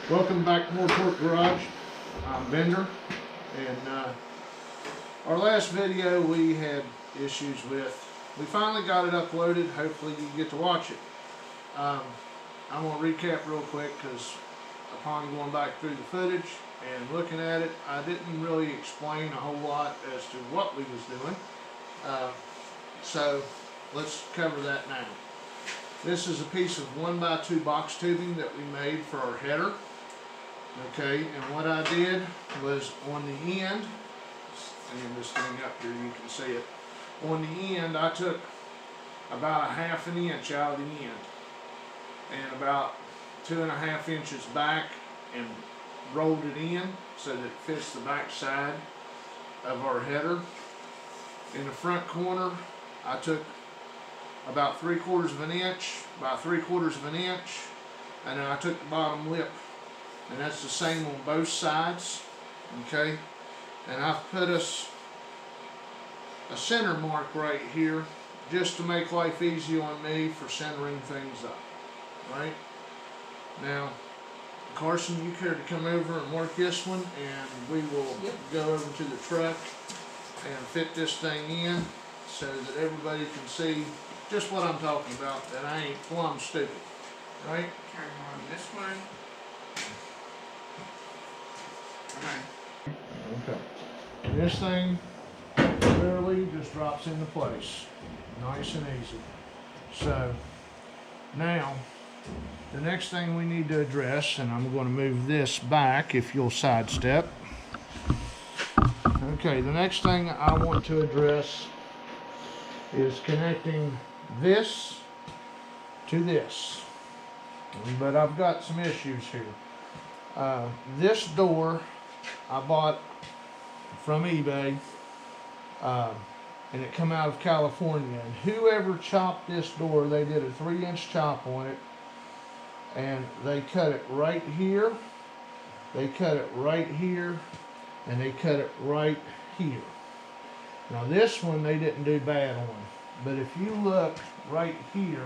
Welcome back to More Torque Garage. I'm Bender, and our last video we had issues with. We finally got it uploaded. Hopefully you get to watch it. I'm going to recap real quick because upon going back through the footage and looking at it, I didn't really explain a whole lot as to what we was doing. So let's cover that now. This is a piece of 1x2 box tubing that we made for our header. Okay, and what I did was on the end, stand this thing up here, you can see it. On the end, I took about a 1/2 inch out of the end and about 2.5 inches back and rolled it in so that it fits the back side of our header. In the front corner, I took about 3/4 inch, about 3/4 inch, and then I took the bottom lip. And that's the same on both sides, okay? And I've put us a center mark right here just to make life easy on me for centering things up, right? Now, Carson, you care to come over and work this one, and we will go over to the truck and fit this thing in so that everybody can see just what I'm talking about, that I ain't plumb stupid, right? Turn on this one. Okay. And this thing literally just drops into place. Nice and easy. So now the next thing we need to address, and I'm going to move this back if you'll sidestep. Okay, the next thing I want to address is connecting this to this. But I've got some issues here. This door I bought from eBay, and it come out of California. And whoever chopped this door, they did a 3-inch chop on it, and they cut it right here, they cut it right here, and they cut it right here. Now this one they didn't do bad on, but if you look right here,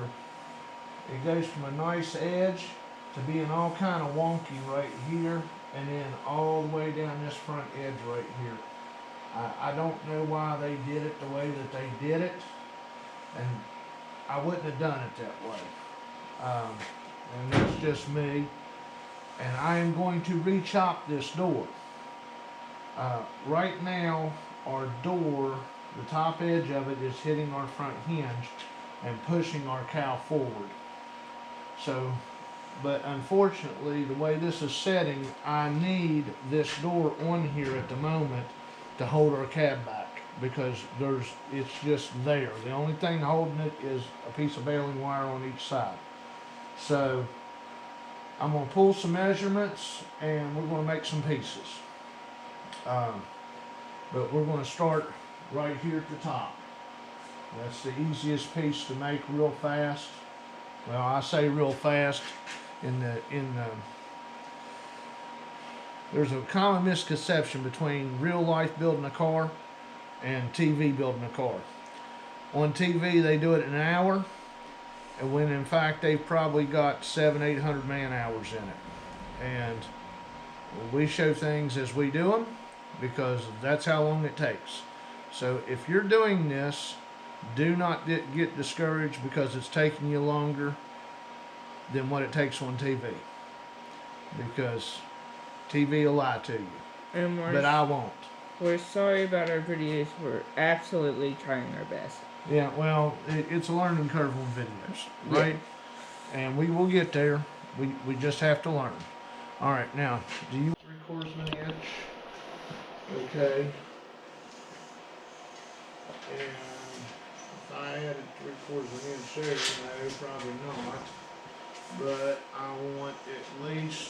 it goes from a nice edge to being all kind of wonky right here, and then all the way down this front edge right here. I don't know why they did it the way that they did it, and I wouldn't have done it that way. And that's just me. And I am going to re-chop this door. Right now, our door, the top edge of it is hitting our front hinge and pushing our cowl forward. So, but unfortunately, the way this is setting, I need this door on here at the moment to hold our cab back, because it's just there. The only thing holding it is a piece of baling wire on each side. So I'm going to pull some measurements and we're going to make some pieces. But we're going to start right here at the top. That's the easiest piece to make real fast. Well, I say real fast. There's a common misconception between real life building a car and TV building a car. On TV they do it in an hour, and when in fact they've probably got 700-800 man hours in it. And we show things as we do them because that's how long it takes. So if you're doing this, do not get discouraged because it's taking you longer than what it takes on TV, because TV will lie to you, but I won't. We're sorry about our videos. We're absolutely trying our best. Yeah, well, it's a learning curve on videos, right? Yeah. And we will get there. We just have to learn. All right, now, do you 3/4 inch? Okay. And if I added 3/4 inch there, no, probably not. But I want at least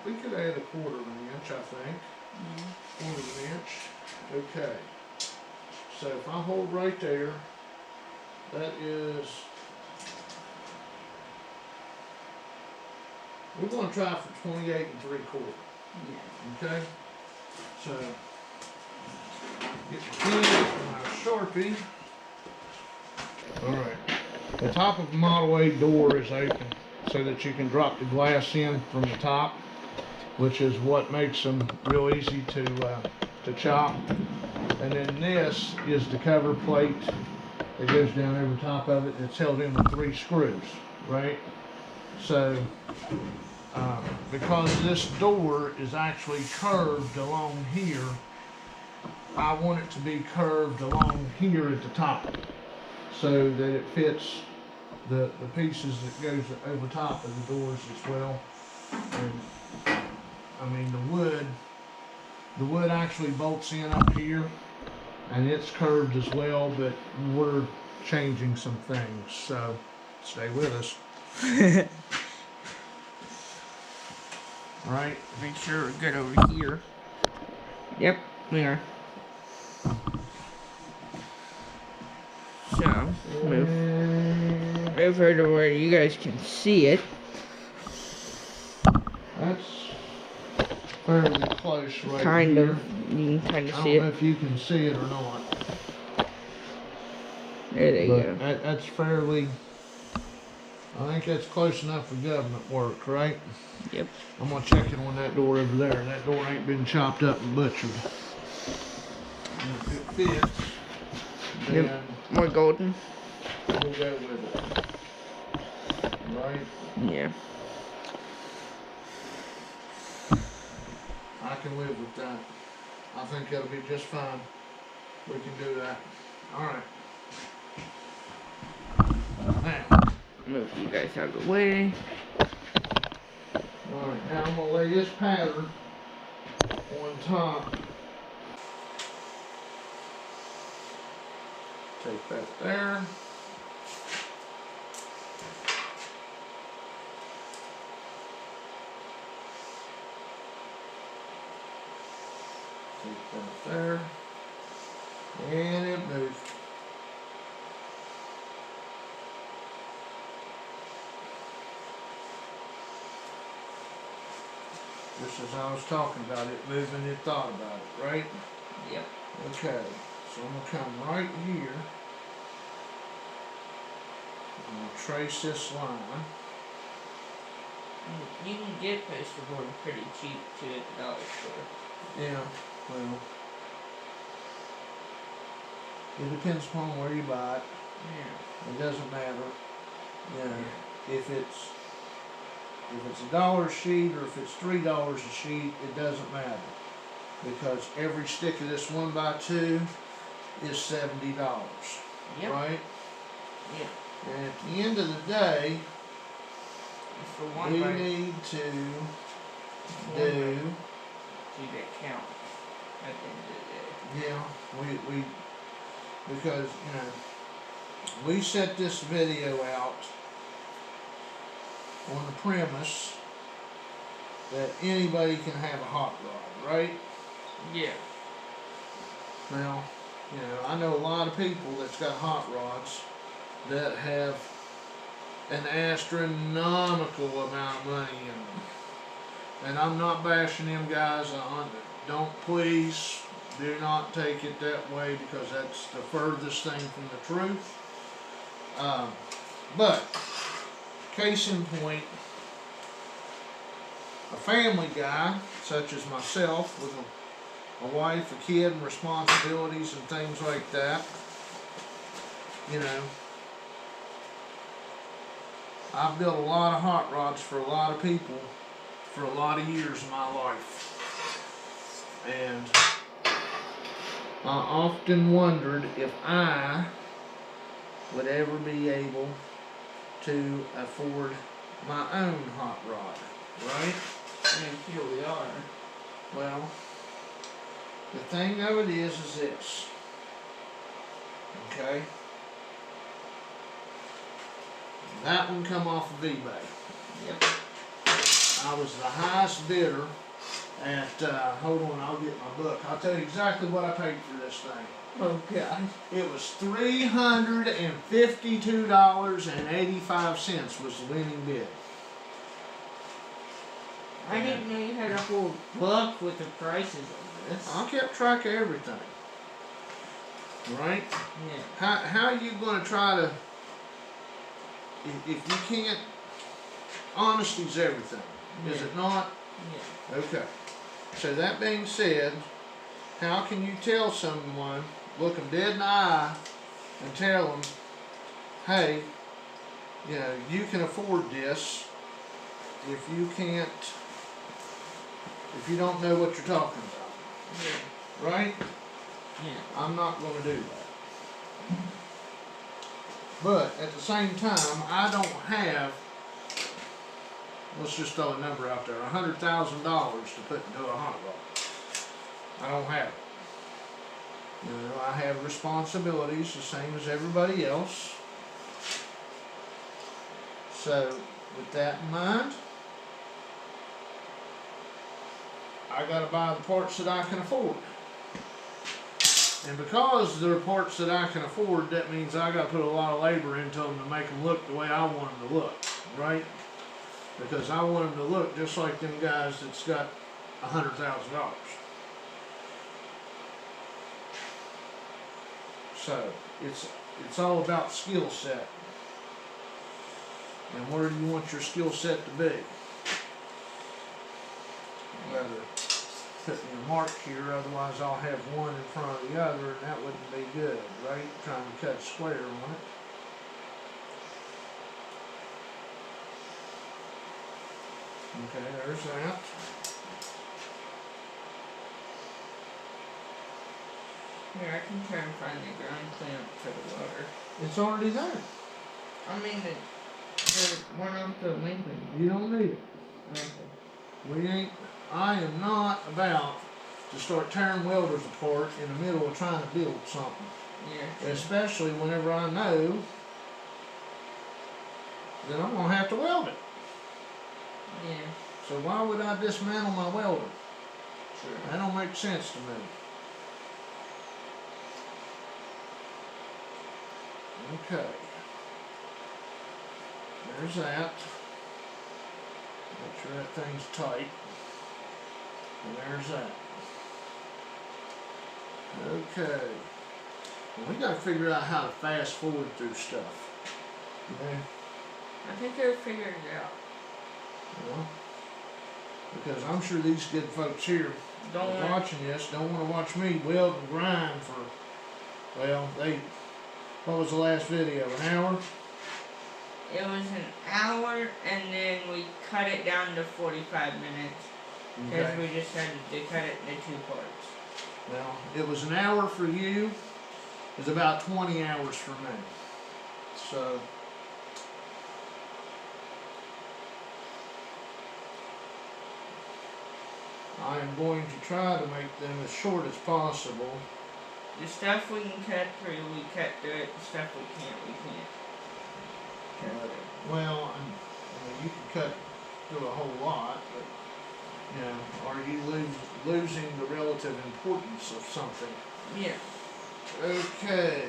we could add 1/4 inch, I think. 1/4 inch. Okay. So if I hold right there, that is, we're going to try for 28 3/4. Yeah. Okay. So get the pen and my Sharpie. Alright. The top of the Model A door is open so that you can drop the glass in from the top, which is what makes them real easy to chop. And then this is the cover plate that goes down over top of it. It's held in with 3 screws, right? So, because this door is actually curved along here, I want it to be curved along here at the top so that it fits the pieces that goes over top of the doors as well. And I mean the wood actually bolts in up here and it's curved as well, but we're changing some things, so stay with us. Right? Make sure we're good over here. Yep, we are. So, move over to where you guys can see it. That's fairly close right Kind here. of. You can kind of I see don't know it. if you can see it or not. There they go. That's fairly, I think that's close enough for government work, right? Yep. I'm gonna check it on that door over there. That door ain't been chopped up and butchered. And if it fits, then Yep. More golden. we'll go with it. Right? Yeah. I can live with that. I think that'll be just fine. We can do that. Alright. Now, Move you guys out of the way. alright, now I'm gonna lay this pattern on top. Take that there. Take that there. And it moves. Just as I was talking about it moving, it thought about it, right? Yep. Okay, so I'm gonna come right here. I'm gonna trace this line. You can get poster board pretty cheap too at the dollar store. Yeah, well, it depends upon where you buy it. Yeah. It doesn't matter. You know, if it's $1 a sheet or if it's $3 a sheet, it doesn't matter. Because every stick of this 1x2 is $70. Yep. Right? Yeah. And at the end of the day, For one we by need to one do, by two that count at the end of the day. yeah, we because, you know, we set this video out on the premise that anybody can have a hot rod, right? Yeah. Now, you know, I know a lot of people that's got hot rods that have an astronomical amount of money in them. And I'm not bashing them guys. Don't, please, do not take it that way, because that's the furthest thing from the truth. But, case in point, a family guy, such as myself, with a wife, a kid, and responsibilities and things like that, you know, I've built a lot of hot rods for a lot of people for a lot of years of my life. And I often wondered if I would ever be able to afford my own hot rod, right? And here we are. Well, the thing of it is this. Okay? That one come off of eBay. Yep. I was the highest bidder at, hold on, I'll get my book. I'll tell you exactly what I paid for this thing. Oh God. It was $352.85 was the winning bid. I didn't know you had a whole book with the prices of this. I kept track of everything. Right? Yeah. How are you going to try to if you can't, honesty's everything, is Yeah. it not? Yeah. Okay. So that being said, how can you tell someone, look them dead in the eye, and tell them, hey, you know, you can afford this if you can't, if you don't know what you're talking about, Yeah. right? Yeah. I'm not going to do that. But at the same time, I don't have, let's just throw a number out there, $100,000 to put into a hot rod. I don't have it. You know, I have responsibilities the same as everybody else. So, with that in mind, I gotta buy the parts that I can afford. And because they're parts that I can afford, that means I gotta put a lot of labor into them to make them look the way I want them to look, right? Because I want them to look just like them guys that's got $100,000. So it's all about skill set. And where do you want your skill set to be? Rather put me a mark here, otherwise I'll have one in front of the other, and that wouldn't be good, right? Trying to cut a square on it. Okay, there's that. Yeah, I can try and find the ground clamp for the water. It's already there. I mean, the one off the Lincoln. You don't need it. Okay. I am not about to start tearing welders apart in the middle of trying to build something. Yeah. Especially whenever I know that I'm gonna have to weld it. Yeah. So why would I dismantle my welder? Sure. That don't make sense to me. Okay. There's that. Make sure that thing's tight. And there's that. Okay. Well, we gotta figure out how to fast forward through stuff. Okay? I think they'll figure it out. Well, because I'm sure these good folks here Don't that are want. watching this don't want to watch me weld and grind for, well, what was the last video, an hour? It was an hour, and then we cut it down to 45 minutes because Okay. we decided to cut it into 2 parts. Well, it was an hour for you. It's about 20 hours for me. So, I am going to try to make them as short as possible. The stuff we can cut through, we cut through it. The stuff we can't, we can't. Cut through. Well, I mean, you can cut through a whole lot, but, you know, are you losing the relative importance of something? Yeah, Okay.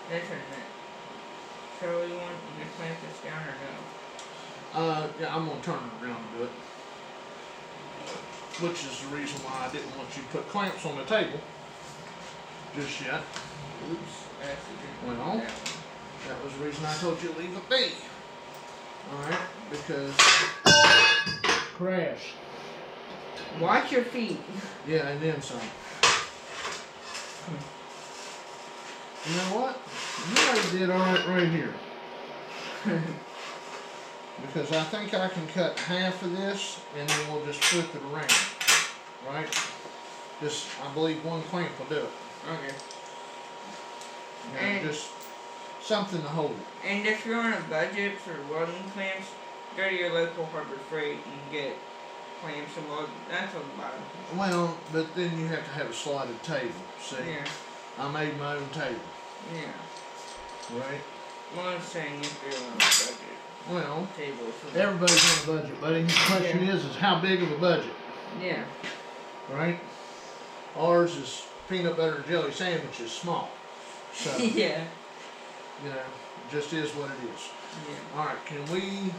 that's what I meant. So we want to clamp this down or no? Yeah, I'm gonna turn it around and do it. Which is the reason why I didn't want you to put clamps on the table just yet. Oops, I accidentally Well. did that one. That was the reason I told you to leave it be. Alright, because crash. Watch your feet. Yeah, and then some. You know what? You already did alright right here. Because I think I can cut half of this and then we'll just flip it around. Right? Just, I believe one clamp will do it. Okay. You know, And- just something to hold it. And if you're on a budget for welding clamps, go to your local Harbor Freight and get clamps and weld. That's a lot. Well, but then you have to have a slotted table. See? Yeah. I made my own table. Yeah. Right? Well, I'm saying if you're on a budget Well, table. So everybody's on a budget, buddy. The question is how big of a budget, yeah. right? Ours is peanut butter and jelly sandwiches, small. So, you Yeah. know, it just is what it is. Yeah. Alright, can we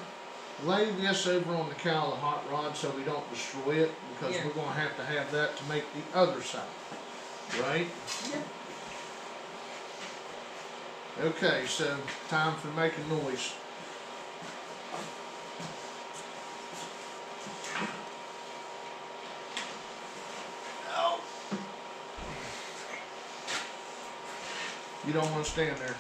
lay this over on the cowl of hot rod so we don't destroy it? Because Yeah. we're going to have that to make the other side. Right? Yeah. Okay, so time for making noise. Ow. You don't want to stand there.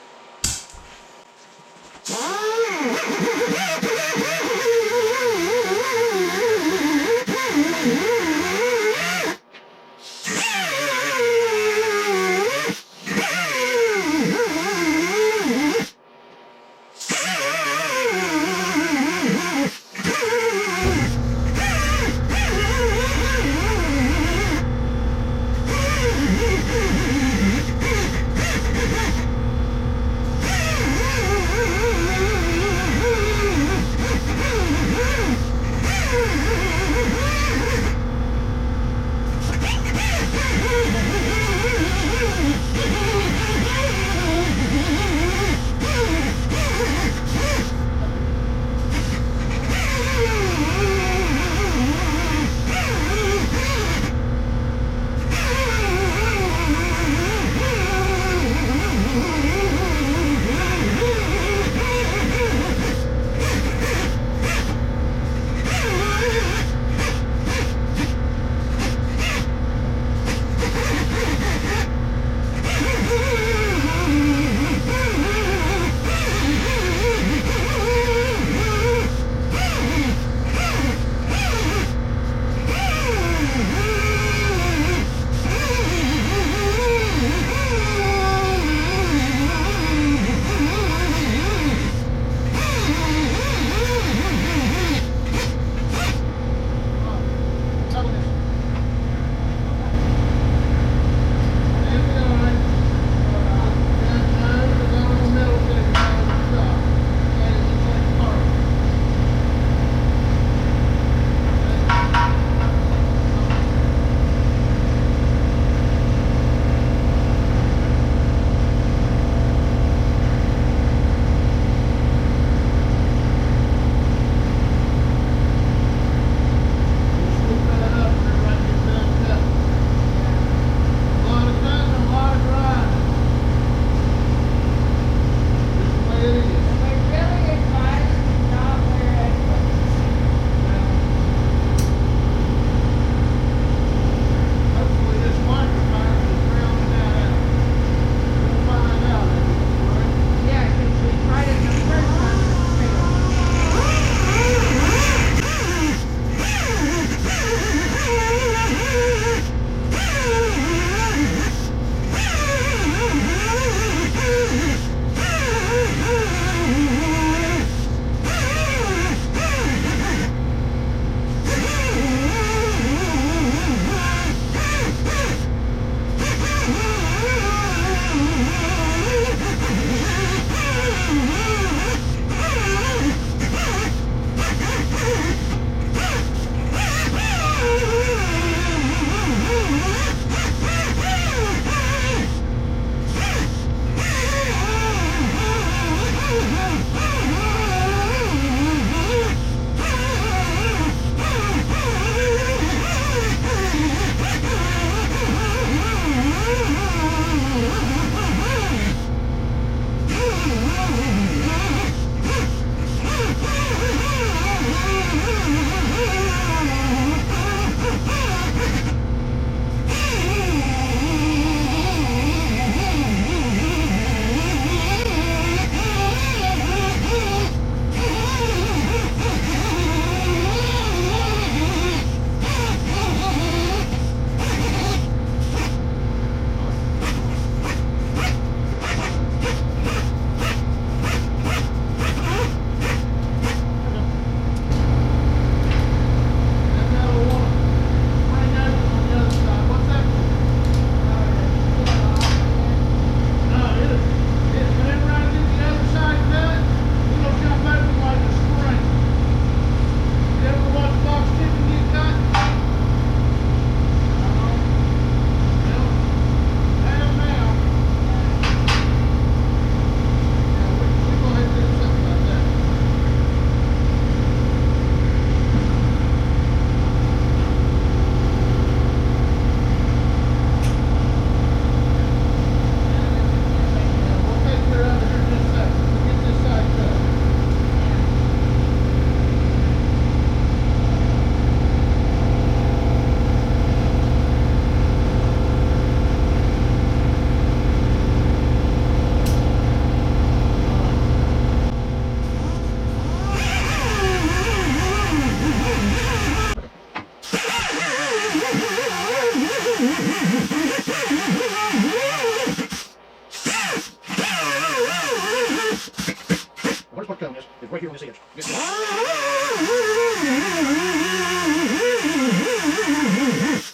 right here on this edge.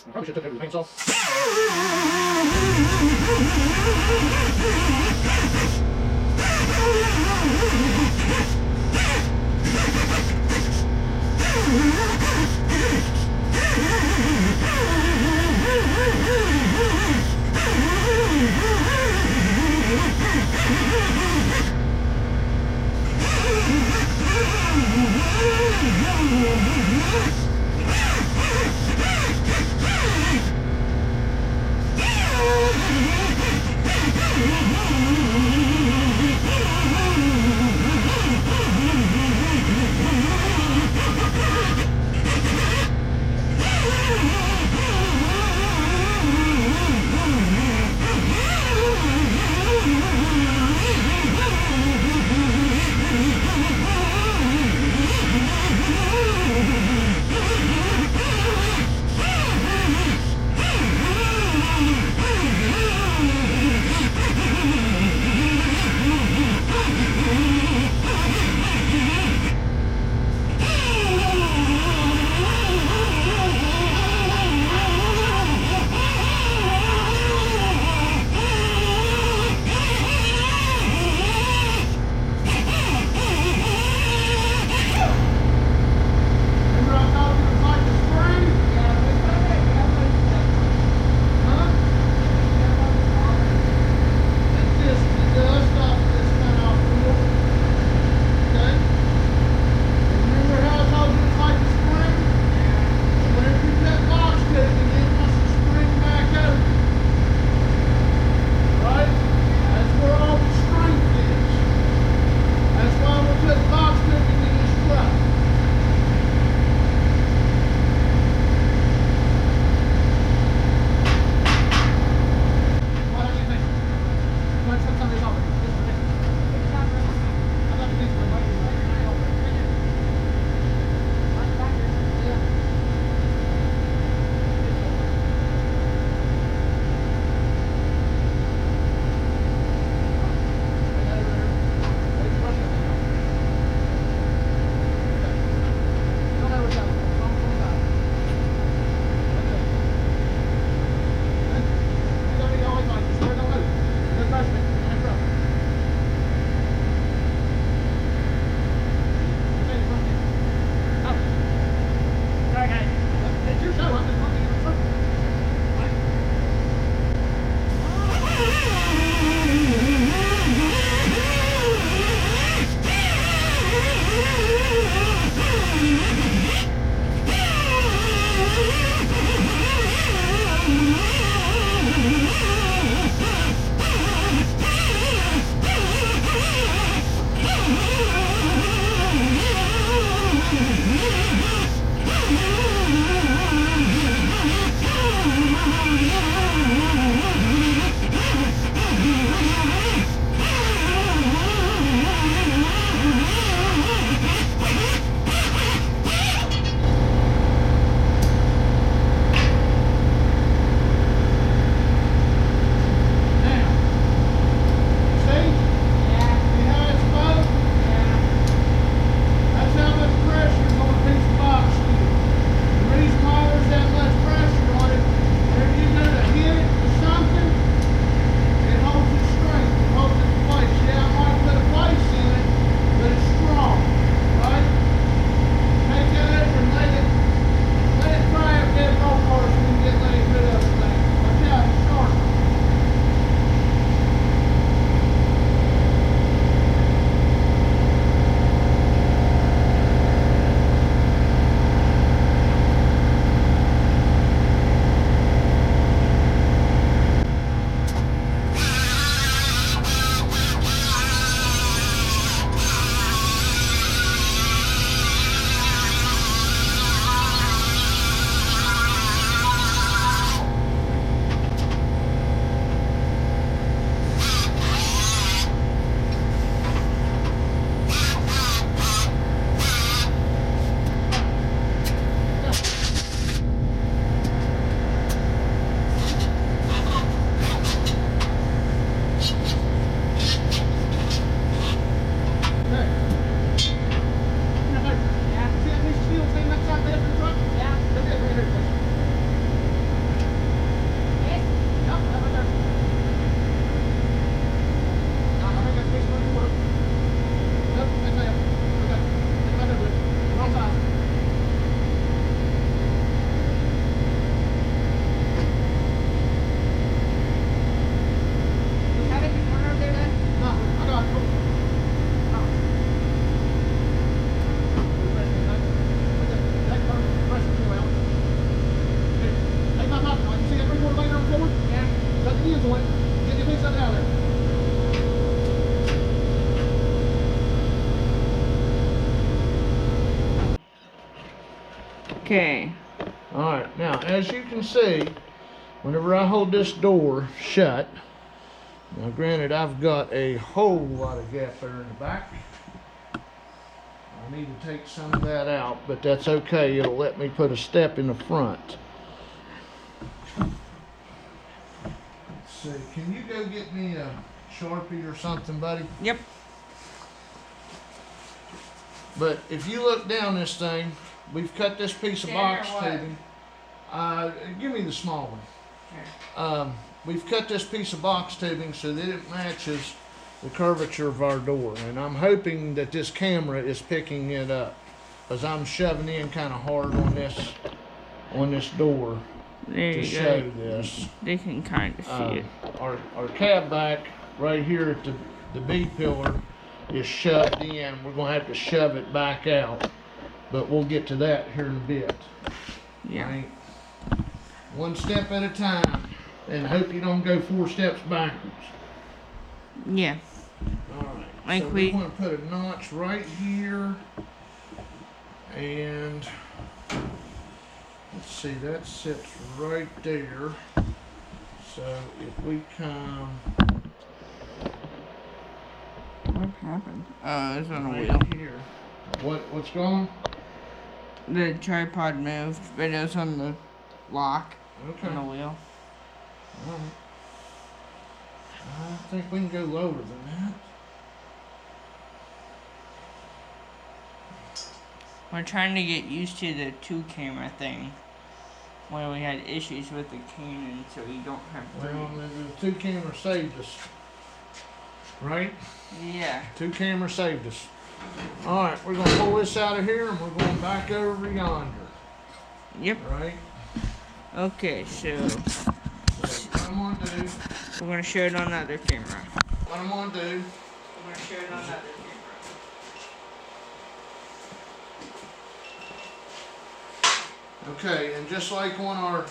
I probably should have took over the paint saw. Okay. Alright, now as you can see, whenever I hold this door shut, now granted I've got a whole lot of gap there in the back. I need to take some of that out, but that's okay, it'll let me put a step in the front. Let's see, can you go get me a Sharpie or something, buddy? Yep. But if you look down this thing, we've cut this piece of box Or what? tubing. Give me the small one. Okay. We've cut this piece of box tubing so that it matches the curvature of our door. And I'm hoping that this camera is picking it up, because I'm shoving in kind of hard on this door There to you show go. this. They can kind of see it. Our cab back right here at the B pillar is shoved in. We're going to have to shove it back out, but we'll get to that here in a bit. Yeah. Right? One step at a time, and hope you don't go 4 steps backwards. Yeah. Alright, Like so we- we want to put a notch right here, and let's see, that sits right there. So if we come What happened? Oh, it's on a right wheel. here, what's going? The tripod moved, but it was on the lock Okay. on the wheel. Alright. I think we can go lower than that. We're trying to get used to the 2-camera thing, where we had issues with the Canon, so you don't have 3. Well, the 2 camera saved us. Right? Yeah. 2 camera saved us. Alright, we're going to pull this out of here and we're going back over yonder. Yep. Right? Okay, so So what I'm going to do, we're gonna show it on the other camera. what I'm going to do, We're gonna show it on the other camera. okay, and just like on our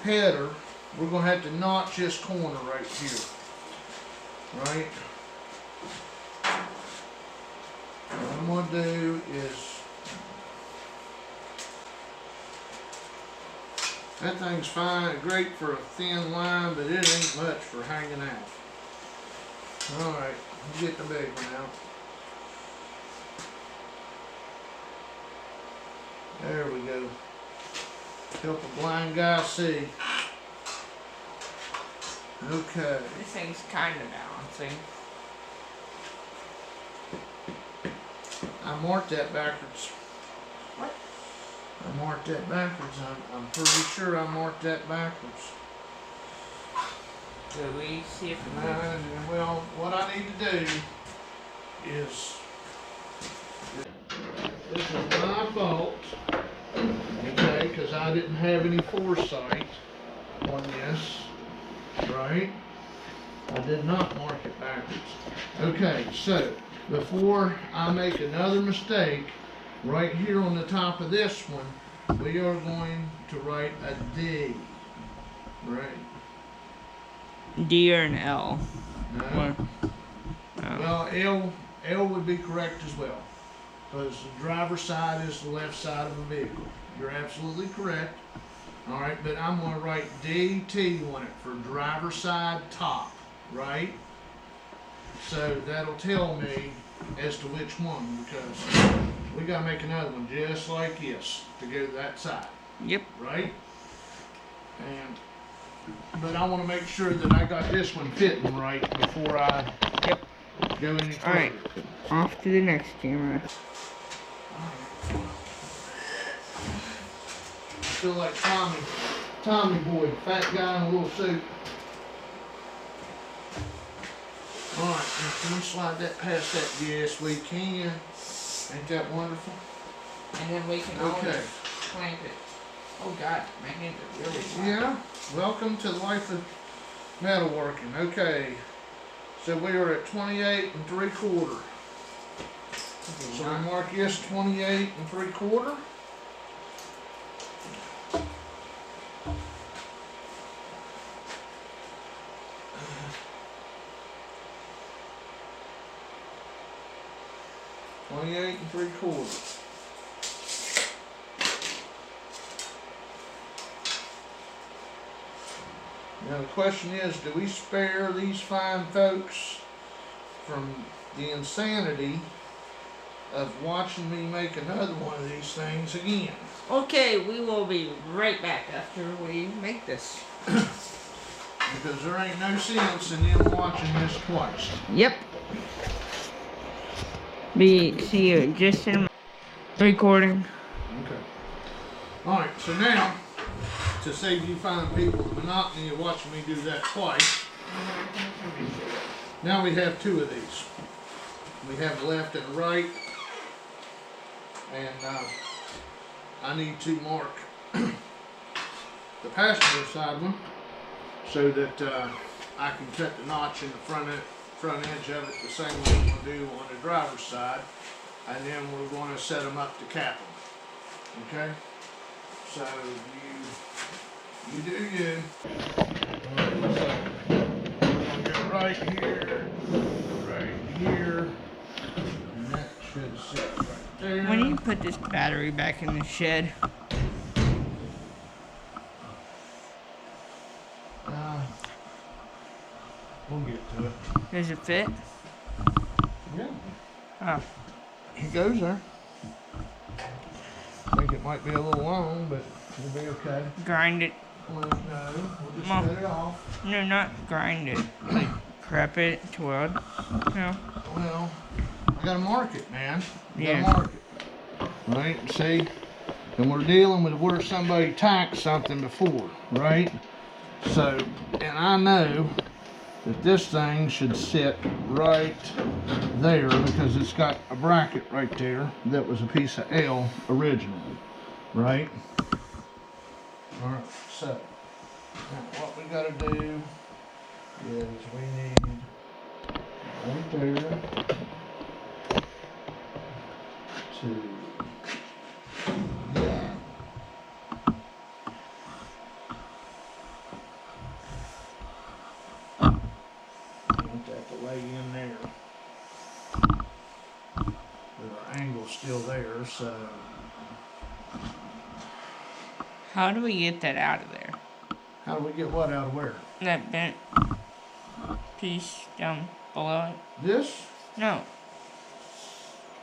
header, we're going to have to notch this corner right here. Right? What I'm going to do is, that thing's fine, great for a thin line, but it ain't much for hanging out. Alright, get the big one out. There we go. Help a blind guy see. Okay. This thing's kind of balancing. I marked that backwards. What? I marked that backwards. I'm pretty sure I marked that backwards. Do we see if it moves? Well, what I need to do is, this is my fault, okay, because I didn't have any foresight on this, right? I did not mark it backwards. Okay, so before I make another mistake, right here on the top of this one, we are going to write a D, right? D or an L? No. Or, oh. Well, L would be correct as well, because the driver's side is the left side of the vehicle. You're absolutely correct. All right, but I'm going to write DT on it for driver's side top, right? So that'll tell me as to which one, because we got to make another one just like this to go to that side, Yep. right? But I want to make sure that I got this one fitting right before I go any further. Alright. Off to the next camera. Feel like Tommy boy, fat guy in a little suit. Alright, can we slide that past that? Yes, we can. Ain't that wonderful? And then we can Okay. always clamp it. Oh god, my hands are really hot. Yeah, welcome to the life of metalworking. Okay, so we are at 28 3/4. So we mark this 28 3/4. $28 3/4. Now the question is, do we spare these fine folks from the insanity of watching me make another one of these things again? Okay, we will be right back after we make this. Because there ain't no sense in them watching this twice. Yep. See you just in recording. Okay. Alright, so now, to save you fine people the monotony of watching me do that twice, now we have two of these. We have the left and the right, and I need to mark the passenger side one so that I can cut the notch in the front edge of it the same way I'm going to do on the driver's side, and then we're going to set them up to cap them. Okay? So you do you. So we're going to go right here, and that should sit right there. When you put this battery back in the shed, we'll get to it. does it fit? Yeah. Oh, It goes there. I think it might be a little long, but it'll be okay. grind it. Well, no, we'll just Mom. cut it off. No, not grind it. Like prep it to weld. No. Well, I gotta mark it, man. Yeah. Gotta mark it. Right, see? And we're dealing with where somebody tacked something before, right? So, and I know that this thing should sit right there because it's got a bracket right there that was a piece of L originally, right? Alright, so now what we gotta do is we need right there to that. Want that to lay in there. But our angle's still there, so How do we get that out of there? how do we get what out of where? That bent piece down below it? This? No.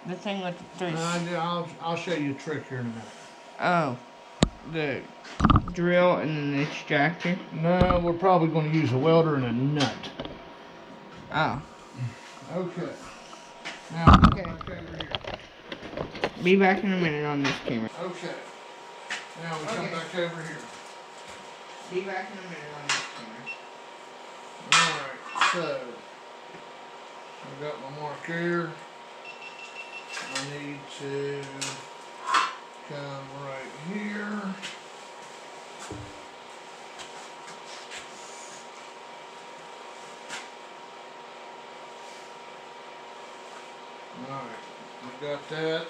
The thing with the three. I'll show you a trick here in a minute. Oh. The drill and then the extractor? No, we're probably going to use a welder and a nut. Oh. Okay. Now, Okay. back over here. Be back in a minute on this camera. Okay. Now we come Okay. back over here. Be back in a minute on this camera. Alright, so I got my mark here. I need to come right here. Alright, we got that.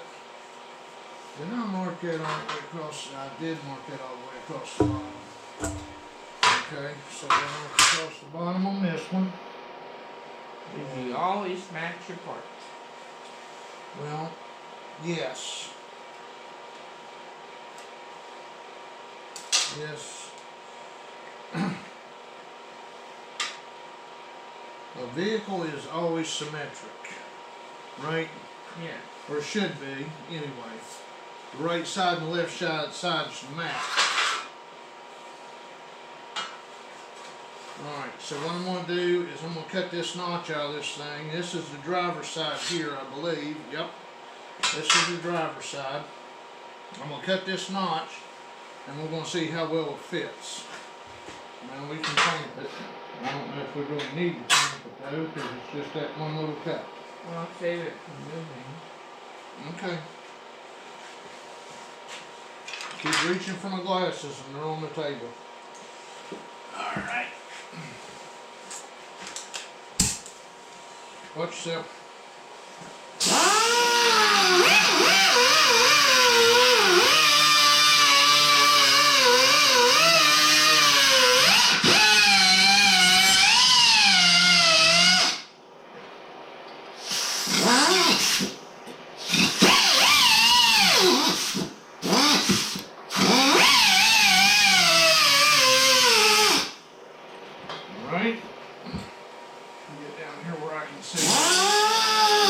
Did I mark that all the way across? I did mark that all the way across the bottom. Okay, so we're mark across the bottom on this one. Did you always match your parts? Well, yes. Yes. A vehicle is always symmetric, right? Yeah. Or should be, anyway. The right side and the left side should match. Alright, so what I'm going to do is I'm going to cut this notch out of this thing. This is the driver's side here, I believe. Yep. This is the driver's side. I'm going to cut this notch, and we're going to see how well it fits. Now we can paint it. I don't know if we really need to paint it though, because it's just that one little cut. Well, I'll save it for moving. Okay. Keep reaching for my glasses, and they're on the table. Alright. Watch yourself. Let's see.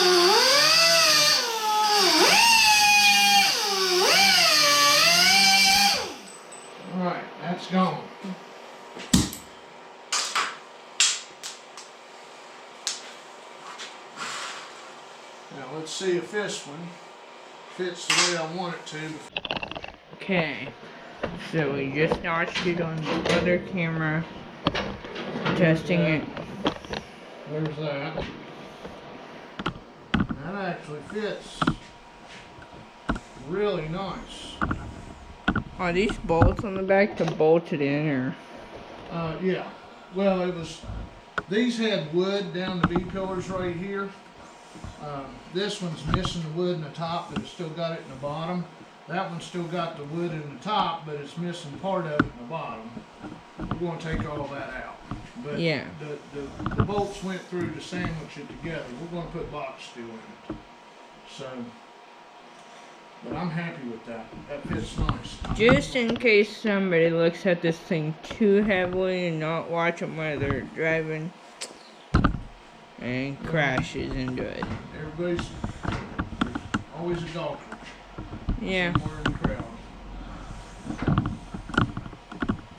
Alright, that's gone. Now let's see if this one fits the way I want it to. Okay, so we just notched it on the other camera, testing it. There's that. That actually fits really nice. Are these bolts on the back to bolt it in, or? Yeah. Well, these had wood down the B-pillars right here. This one's missing the wood in the top, but it's still got it in the bottom. That one's still got the wood in the top, but it's missing part of it in the bottom. We're going to take all that out. But Yeah. the bolts went through to sandwich it together. We're going to put box steel in it. So, but I'm happy with that. That fits nice. Just in case somebody looks at this thing too heavily and not watch them while they're driving and crashes into it. Everybody's always a dog Yeah. somewhere in the crowd.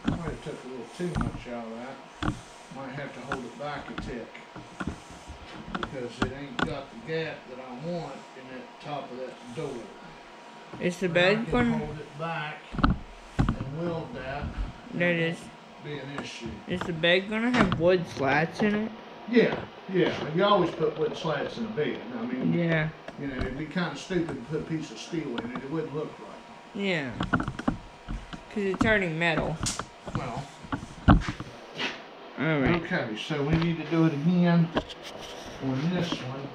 Might have took a little too much out of that. Might have to hold it back a tick because it ain't got the gap that I want in that top of that door. Is the But bed I can gonna? hold it back and weld that. and That it is. won't be an issue. Is the bed gonna have wood slats in it? Yeah, yeah. You always put wood slats in a bed. I mean, Yeah. you know, it'd be kind of stupid to put a piece of steel in it. It wouldn't look right. Yeah. Cause it's already metal. Well, Alright. okay, so we need to do it again on this one.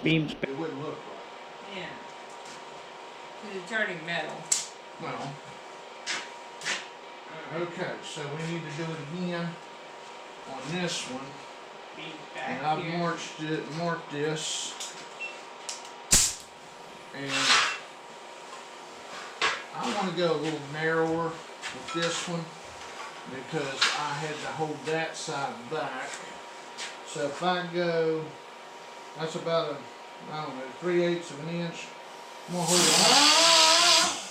Be. It wouldn't look right. Yeah. Cause it's already metal. Well, okay, so we need to do it again on this one. Be And back I've here. marked this. And I want to go a little narrower with this one because I had to hold that side back. So if I go, that's about I don't know, 3/8 of an inch. I'm gonna hold it.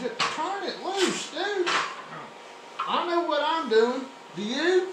Just turn it loose, dude. I know what I'm doing. Do you?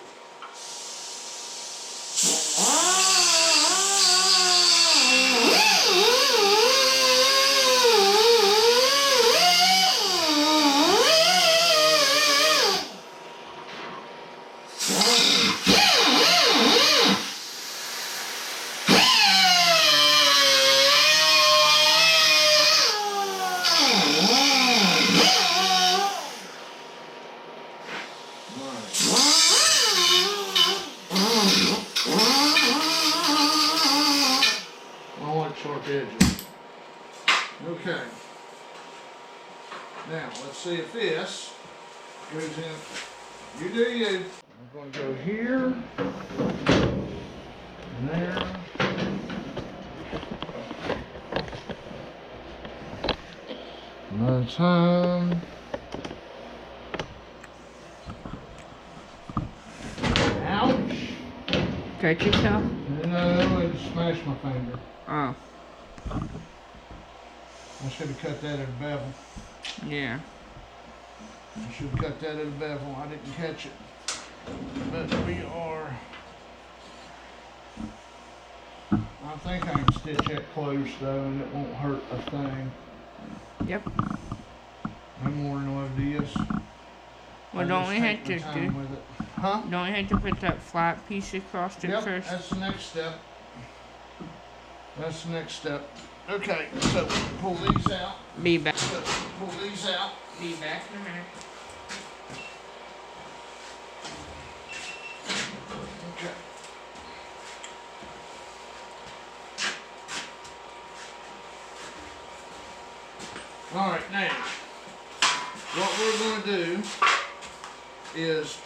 I want sharp edges. Okay. Now, let's see if this goes in. You do you. I'm going to go here. And there. Another time. Ouch. Cut yourself? No, I just smashed my finger. Oh. I should have cut that at a bevel. Yeah. I should have cut that at a bevel. I didn't catch it. But we are. I think I can stitch that close though, and it won't hurt a thing. Yep. No more than what it is. Well, I don't just we take have my to time do? with it. Huh? Don't we have to put that flat piece across it Yep, first? that's the next step. That's the next step. Okay, so pull these out. Be back. So pull these out. Be back in a minute. Okay. All right, now what we're going to do is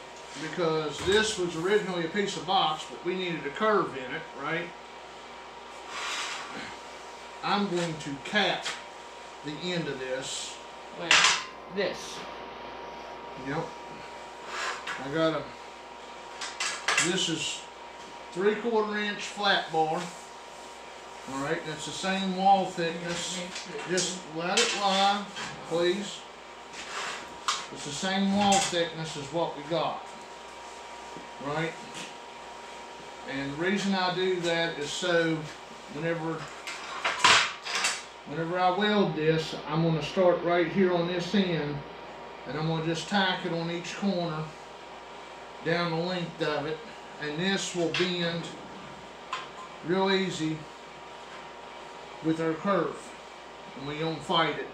because this was originally a piece of box, but we needed a curve in it, right? I'm going to cap the end of this. Wait, this. Yep. I got this is 3/4 inch flat bar. Alright, that's the same wall thickness. Just let it lie, please. It's the same wall thickness as what we got. Right? And the reason I do that is so whenever I weld this, I'm going to start right here on this end, and I'm going to just tack it on each corner down the length of it, and this will bend real easy with our curve, and we don't fight it.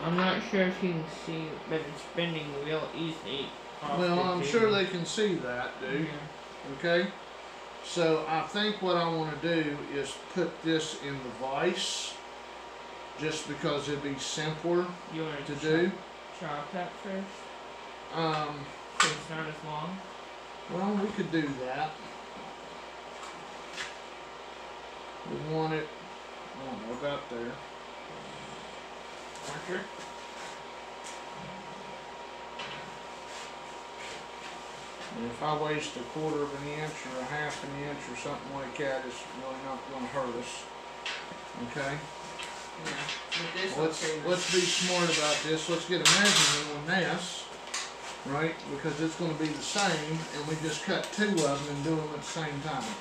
I'm not sure if you can see, but it's bending real easy. Well, I'm sure they can see that, dude. Yeah. Okay? So I think what I want to do is put this in the vise, just because it'd be simpler You want to do. chop that first, so it's not as long? Well, we could do that. We want it, I don't know, about there. Marker? And if I waste 1/4 of an inch or 1/2 an inch or something like that, it's really not going to hurt us. Okay? Yeah. With this Let's be smart about this. Let's get a measurement on this, right? Because it's going to be the same, and we just cut 2 of them and do them at the same time.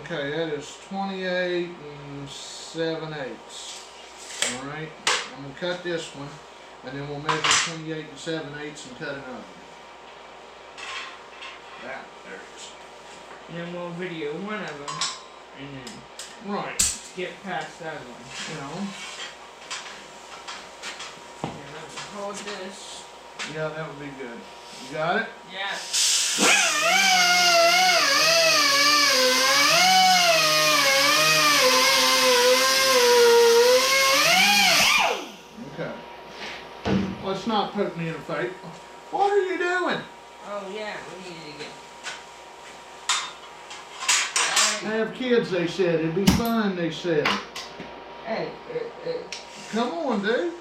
Okay, that is 28 7/8. All right, I'm going to cut this one, and then we'll measure 28 7/8 and cut another one. There it is. And then we'll video one of them, and then Right, skip past that one. you know. And let me hold this. Yeah, that would be good. You got it? Yes. Okay. Let's not put me in a fight. What are you doing? Oh yeah, we need to get. I have kids, they said. It'd be fun, they said. Hey. Come on, dude.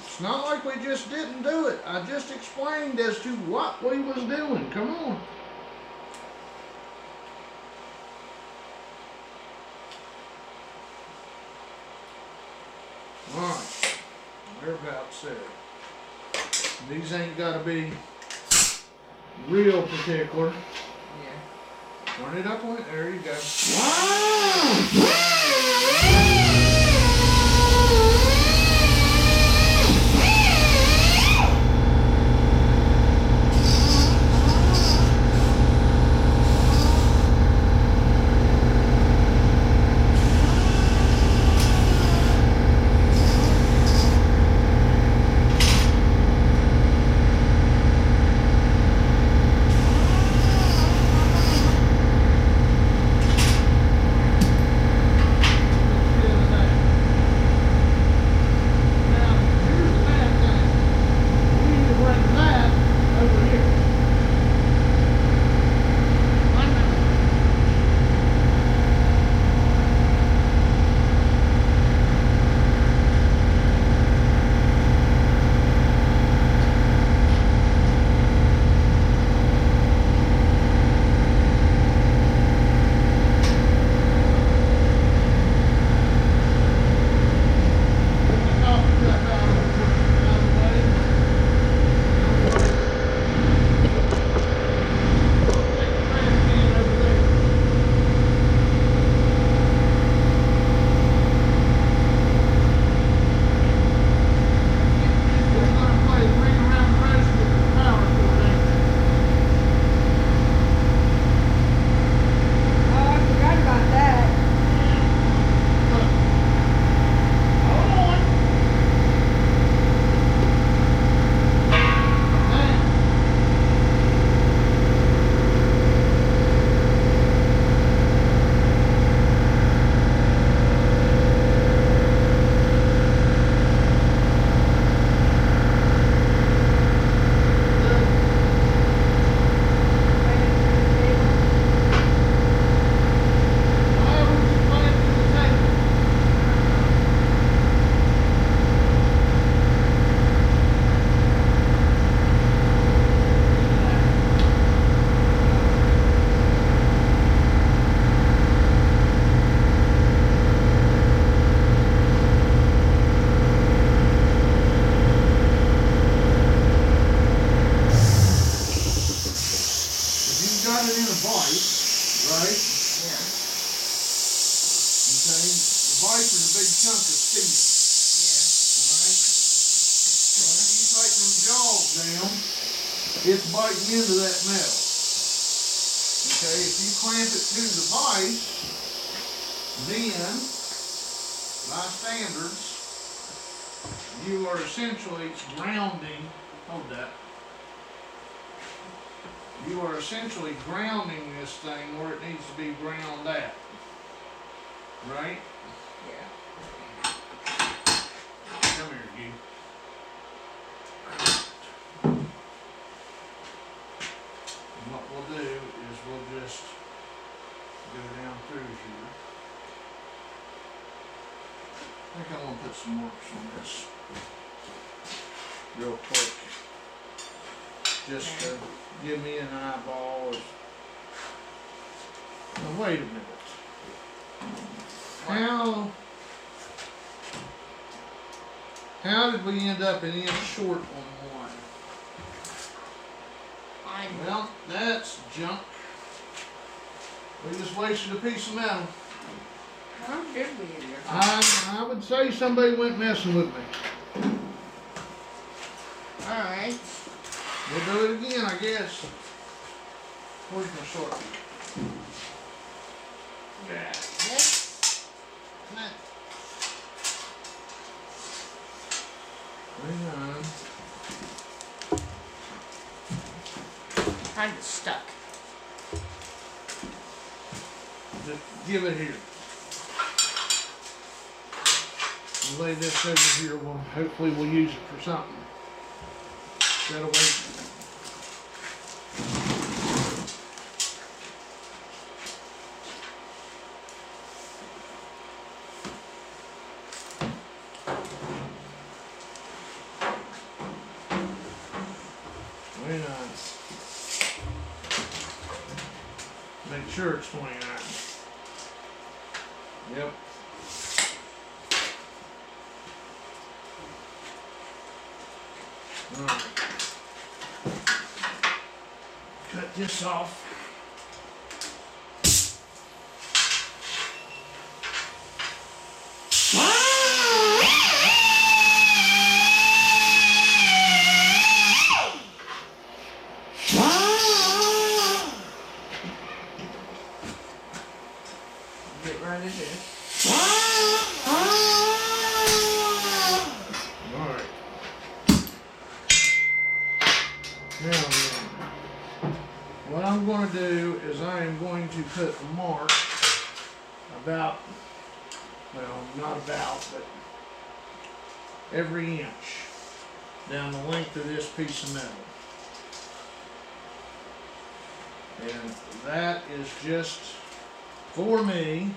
It's not like we just didn't do it. I just explained as to what we was doing. Come on. Alright. We're about set. These ain't gotta be real particular. Yeah. Turn it up on it. There you go. wiping a big chunk of steel. Alright? When you tighten them jaws down, it's biting into that metal. Okay, if you clamp it to the vise, then, by standards, you are essentially grounding, hold that. You are essentially grounding this thing where it needs to be ground at. Right? Yeah. Come here, you. And what we'll do is we'll just go down through here. I think I want to put some marks on this real quick. Just to give me an eyeball. Now wait a minute. How did we end up an inch short on one? Well, that's junk. We just wasted a piece of metal. How did we get here? I would say somebody went messing with me. Alright. We'll do it again, I guess. Where's my Sharpie? Yeah. Come on. Hang on. Kind of stuck. Just give it here. We'll lay this over here. Hopefully we'll use it for something. Instead of wasting it. Very nice. Make sure it's 29. Yep. Alright. Cut this off. Get right into it. Alright. Now then, what I'm going to do is I am going to put a mark about, well, not about, but every inch down the length of this piece of metal. And that is just for me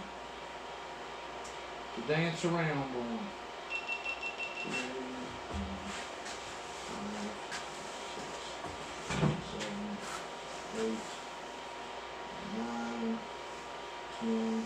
to dance around on. 3, 4, 5, 6, 7, 8, 9, 10.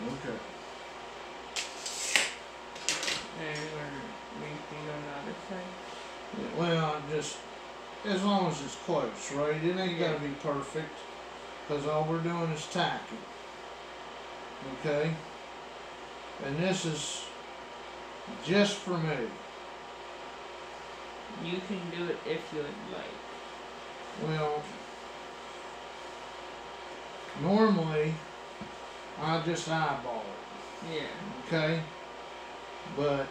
Okay. And we're repeating on the other side. Well, just as long as it's close, right? It ain't gotta be perfect, because all we're doing is tacking. Okay? And this is just for me. You can do it if you would like. Well, normally I just eyeball it. Yeah. Okay? But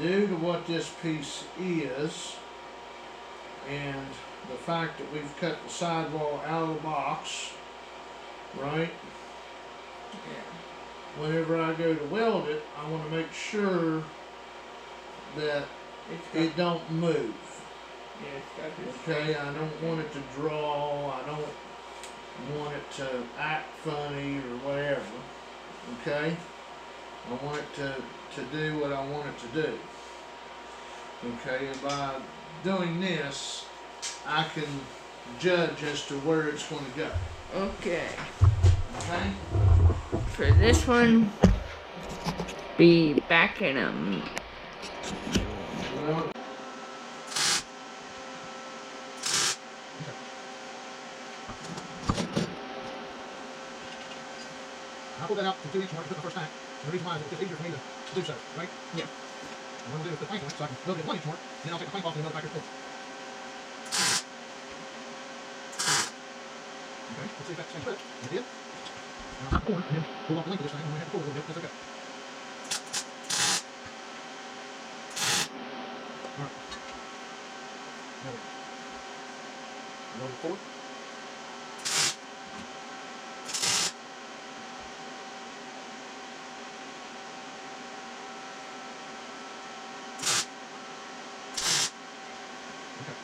due to what this piece is, and the fact that we've cut the sidewall out of the box, right? Yeah. Whenever I go to weld it, I want to make sure that It's got, it don't move. yeah, it's got this. Okay? I don't want it to draw. I don't want it to act funny or whatever. Okay? I want it to do what I want it to do. Okay, and by doing this, I can judge as to where it's going to go. Okay. Okay? For this one, be back in a. Well, I pulled that out from 2-inch mark and put my first tank. The reason why is it's just easier for me to do so, right? Yeah. And what I'm going to do is put paint on it so I can load it at 1-inch mark, then I'll take the paint off and go back to 4. Okay, let's see if that's the same clip. It did. Now I'll stop the corner and then pull off the length of this thing. I'm going to have to pull a little bit. That's okay. Alright. Now we load it forward. Okay.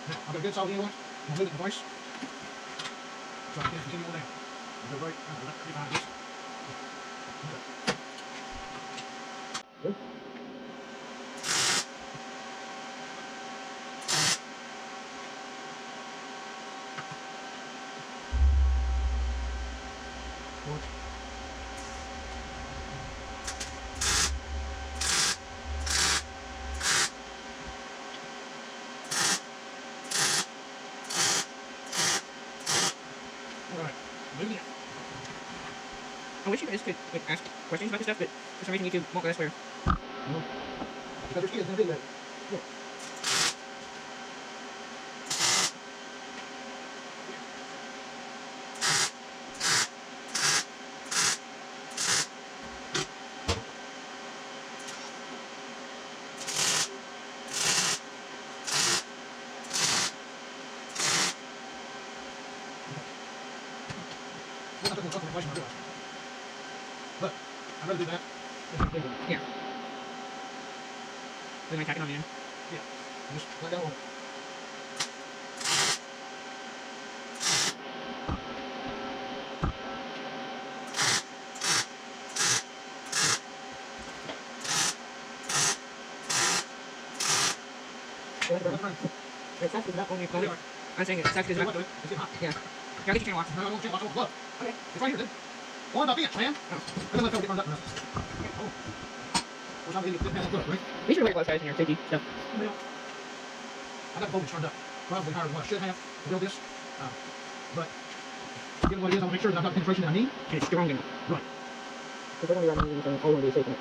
Now, I've got a good solid inlet. I'm going to move it in place. So I can continue on down. I'll go right behind this. Okay. Good. Forward. Alright, moving it. I wish you guys could ask questions about this stuff, but for some reason YouTube won't let us wear. No. Because there's kids in the video. Look. Well, I took more inflation than I realized. But I'd rather do that than do that. Yeah. Then I tack it on the end. Just let that on. It's actually not only cold. I'm saying it's actually not. It's getting hot. Yeah. Can I get your camera off? No, I won't watch it. Look. Okay. It's right here, dude. One up inch, man. Oh. I'm gonna let it get burned up enough. Oh. Where's how many get this look, right? We should wear gloves guys in your safety stuff. Well, I got the voltage turned up. Probably higher than what I should have to build this. But given what it is, I want to make sure that I've got the penetration that I need. And it's strong enough. Right. Because we're going to be running these and all going to be safe in it.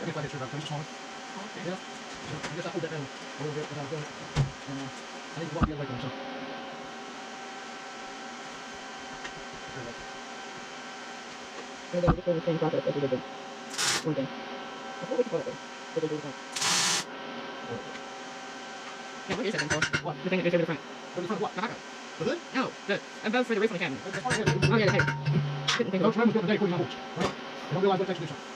Maybe if I hit your back, just smaller. Okay. Yeah. So I guess I hold that down a little bit without doing it. And I need to walk the other way from so. There we go. And then just doing the same process as we did with one thing. That's what we can call it though. What they do with that. Yeah, what is that thing called? What? The thing that goes over the front. Go to the front of what? The hot dog. The hood? No, the above for the roof on the cabin. That's part of it. Oh yeah, the header. Couldn't think of Folks, it. remember the other day 49 volts, right? They don't realize what it takes to do something.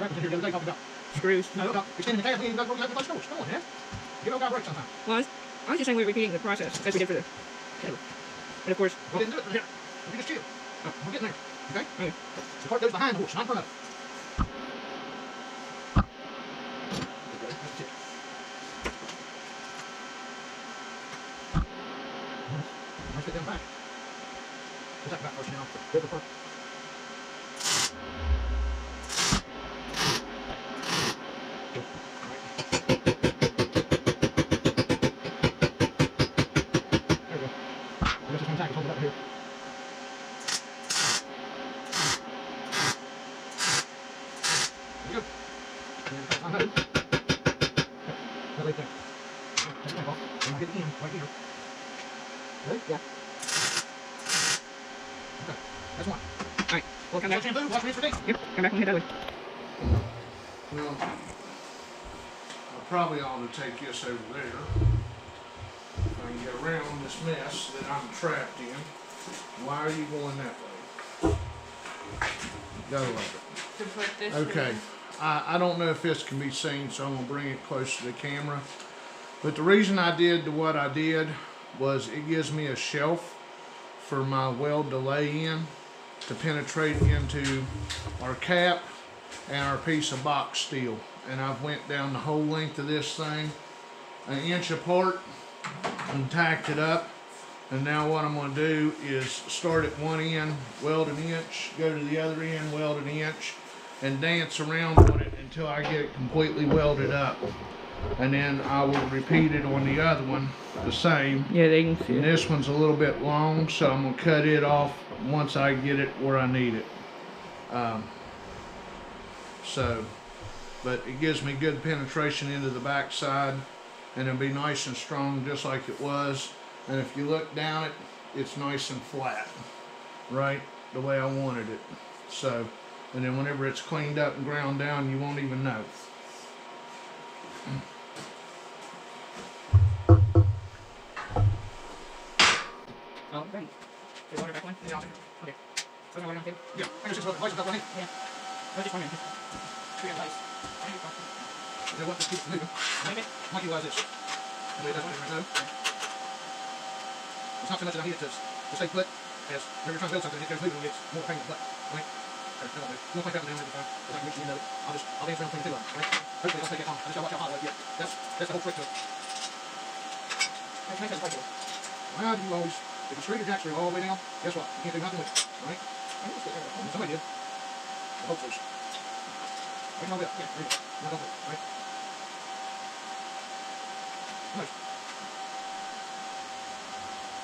Right, was in here the other day talking about, Screws. no, extending the cab, you got to go to those screws. Come on, man. Give old guy a break sometime. Well, I was just saying we were repeating the process as we did for the cabin. And of course, We didn't do it from here. We just chill. Oh. We're getting there. Okay? Okay. The cart goes behind the horse, not in front of it. That's it. Let's get them back. What's that back first now? Go to the front. Good. All right. There we go. I guess this one tack is holding it up here. There you go. And I know. That right there. Take the tank off. And I'll get the end right here. Ready? Yeah. Okay. That's one. alright, we'll come So back. shampoo, wash me for days. Yep, come back when we're done. Well, I probably ought to take this over there. If I can get around this mess that I'm trapped in. Why are you going that way? Gotta love To put this. it. Okay. in. I don't know if this can be seen, so I'm gonna bring it close to the camera. But the reason I did what I did was it gives me a shelf for my weld to lay in to penetrate into our cap and our piece of box steel. And I've went down the whole length of this thing, an inch apart, and tacked it up. And now what I'm going to do is start at one end, weld an inch, go to the other end, weld an inch, and dance around on it until I get it completely welded up. And then I will repeat it on the other one the same. Yeah, they can see And it. this one's a little bit long, so I'm going to cut it off once I get it where I need it. But it gives me good penetration into the back side, and it'll be nice and strong just like it was. And if you look down it, it's nice and flat, right? The way I wanted it. So, and then whenever it's cleaned up and ground down, you won't even know. Oh, great. You want it back one? Yeah. Okay. So now we're gonna do. Yeah, I just put the license up on it. Yeah. Oh, just one minute. Three nice. You know what, just keep it moving. Maybe. Might utilize this. The way it does right now. It's not so much that I need it to stay put as when you're trying to build something, it goes moving, it gets more pain in the butt, right? We'll take that one down every time, because I can reach the end of it. I'll dance around between the two of them, right? Hopefully I'll take that on. I just gotta watch how hot I get. That's the whole trick to it. Make it like Well, you always, if you screw your jack screw all the way down, guess what? You can't do nothing with it, right? Somebody did. I hope so. Right now, yeah, there you go. Now don't do it, right? Nice.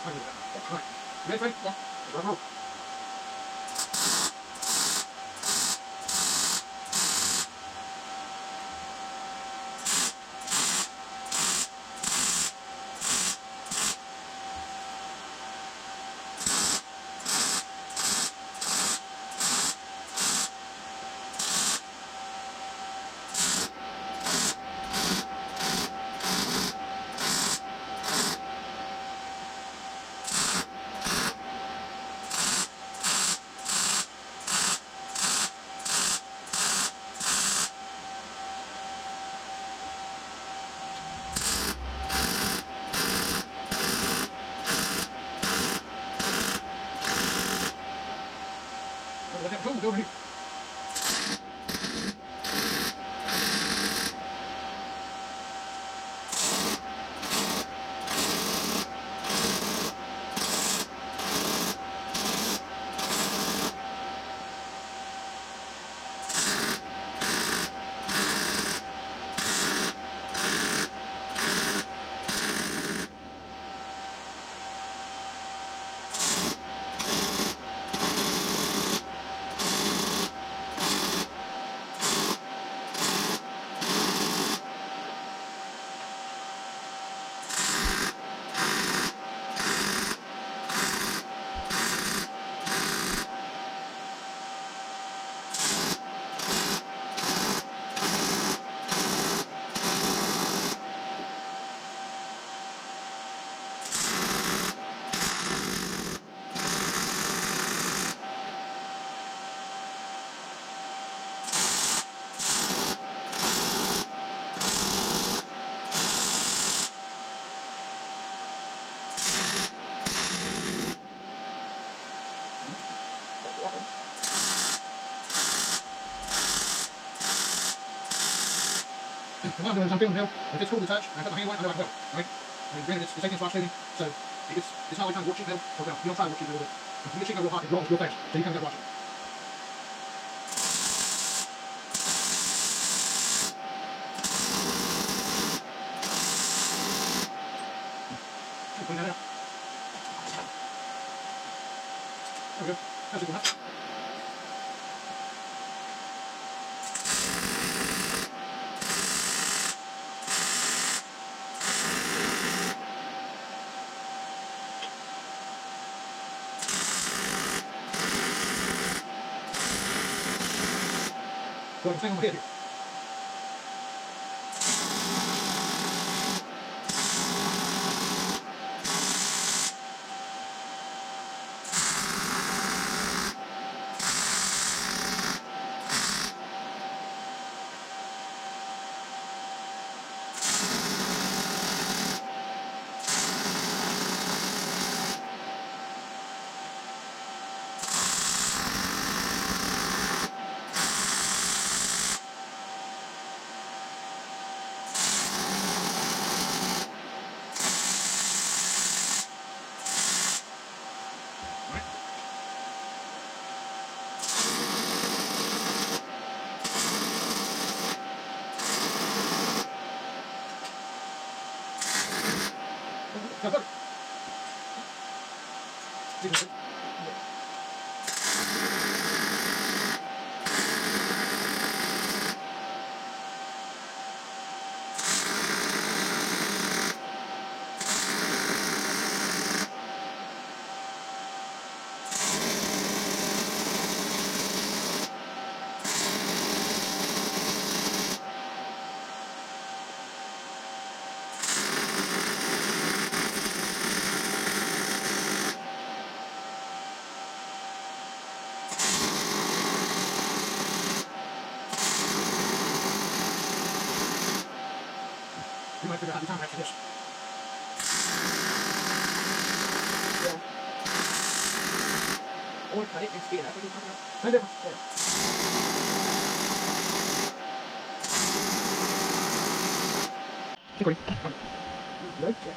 I can do that. Right. You ready, Frank? Yeah. Rock and roll. Let that go over here. Come on, doing something, Bill. If it's cool to touch, and I put my hand on it, I know I can go. Right? I mean, granted, it's 18 spots tubing, so it's not like trying to work sheet metal. So, well, you don't try to work sheet metal, but if you get sheet metal real hot, it rolls real fast. So you kind of got to watch it. Clean that out. There we go. That's good enough. So I'm staying on my head here. You might figure out the time after this. Or cut it and speed it up. What are you talking about? No difference. Recording. Good. Yeah.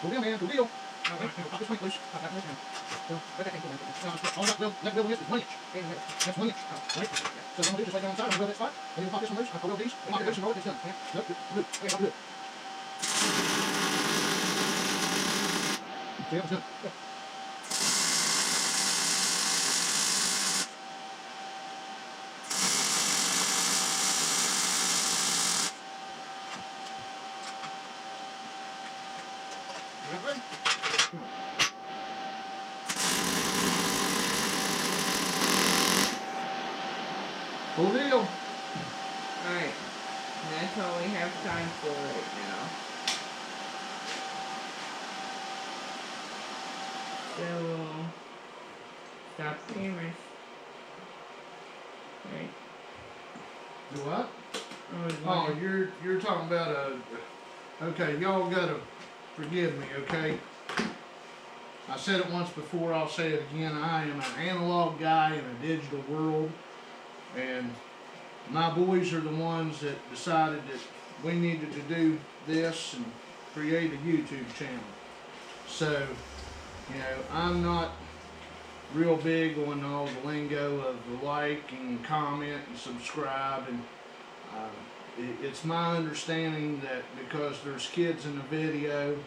Go deal, man. Go deal. Pop this point loose. Pop that one down. So, what that thing down? All that wheel is 1 inch. That's 1 inch. Right? So what I'm gonna do is just lay down inside, I'm gonna wheel that spot, and then we'll pop this one loose, I'll wheel these, pop it loose and roll it, it's done. Nope, good. Okay, I'll do it. See, that was done. Good. You got ready? Come on. Cool deal. Alright. And that's all we have time for right now. So we'll stop the cameras. Right. Do what? Oh, Oh, you're talking about okay, y'all gotta forgive me, okay? I said it once before, I'll say it again. I am an analog guy in a digital world, and my boys are the ones that decided that we needed to do this and create a YouTube channel. So, you know, I'm not real big on all the lingo of the like and comment and subscribe, and it's my understanding that because there's kids in the video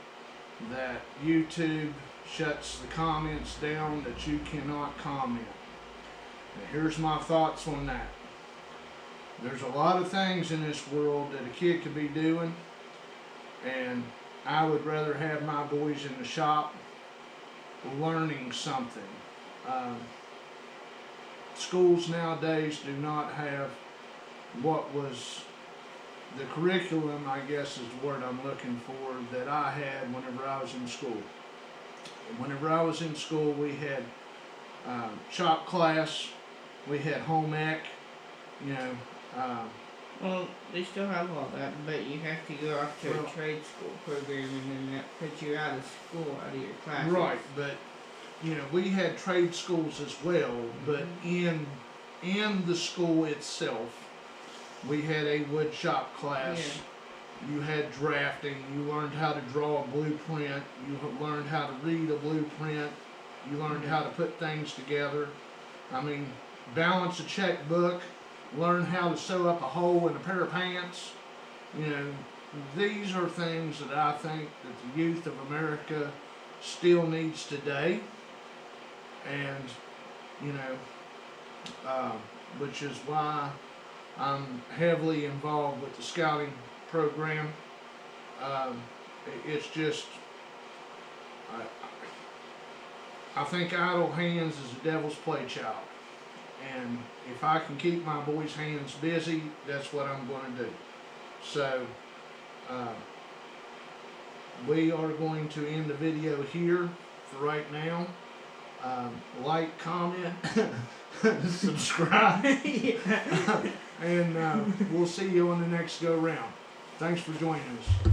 that YouTube shuts the comments down, that you cannot comment. And here's my thoughts on that. There's a lot of things in this world that a kid could be doing, and I would rather have my boys in the shop learning something. Schools nowadays do not have what was the curriculum, I guess is the word I'm looking for, that I had whenever I was in school. Whenever I was in school, we had shop class, we had home ec, you know. well, they still have all that, but you have to go off to Well, a trade school program, and then that puts you out of school, out of your classes. Right, but you know, we had trade schools as well, but in the school itself, we had a wood shop class. You had drafting, you learned how to draw a blueprint, you learned how to read a blueprint, you learned how to put things together. I mean, balance a checkbook, learn how to sew up a hole in a pair of pants. You know, these are things that I think that the youth of America still needs today. And, you know, which is why I'm heavily involved with the scouting program. It's just, I think idle hands is the devil's play child. and if I can keep my boys' hands busy, that's what I'm going to do. So, we are going to end the video here for right now. Like, comment, subscribe, and we'll see you on the next go round. Thanks for joining us.